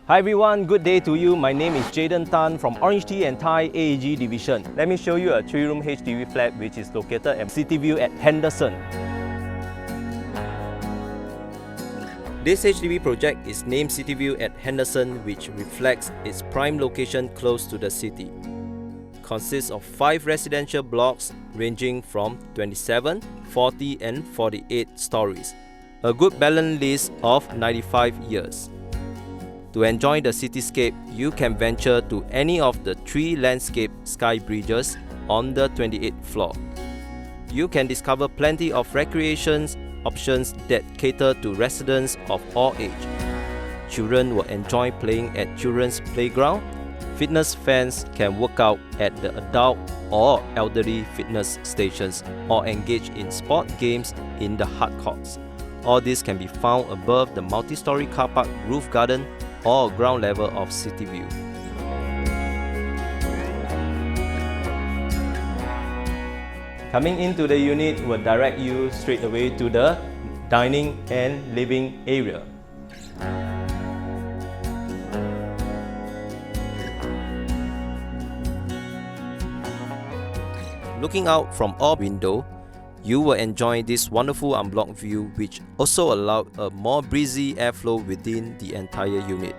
Hi everyone, good day to you. My name is Jayden Tan from OrangeTee and Thai AEG division. Let me show you a 3-room HDB flat which is located at CityVue at Henderson. This HDB project is named CityVue at Henderson, which reflects its prime location close to the city. Consists of 5 residential blocks ranging from 27, 40 and 48 stories. A good balance lease of 95 years. To enjoy the cityscape, you can venture to any of the 3 landscape sky bridges on the 28th floor. You can discover plenty of recreation options that cater to residents of all ages. Children will enjoy playing at children's playground. Fitness fans can work out at the adult or elderly fitness stations or engage in sport games in the hard courts. All this can be found above the multi-story car park roof garden or ground level of CityVue. Coming into the unit will direct you straight away to the dining and living area. Looking out from all windows, you will enjoy this wonderful unblocked view, which also allows a more breezy airflow within the entire unit.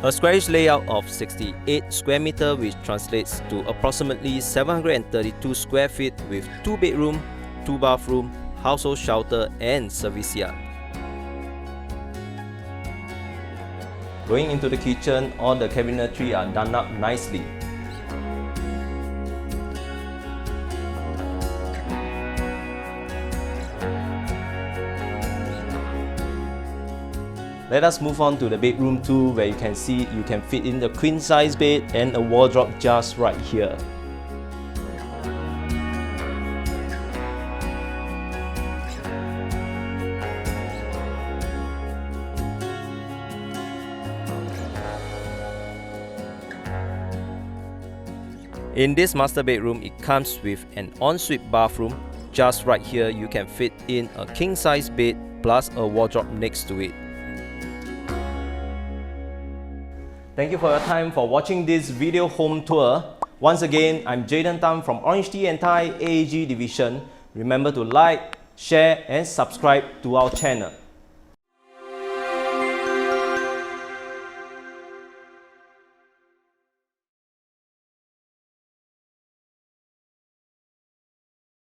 A squarish layout of 68 square meters, which translates to approximately 732 square feet with 2 bedrooms, 2 bathrooms, household shelter and service yard. Going into the kitchen, all the cabinetry are done up nicely. Let us move on to the bedroom 2, where you can see you can fit in the queen size bed and a wardrobe just right here. In this master bedroom, it comes with an ensuite bathroom. Just right here, you can fit in a king size bed plus a wardrobe next to it. Thank you for your time for watching this video home tour. Once again, I'm Jayden Tan from OrangeTee and Thai AEG division. Remember to like, share and subscribe to our channel.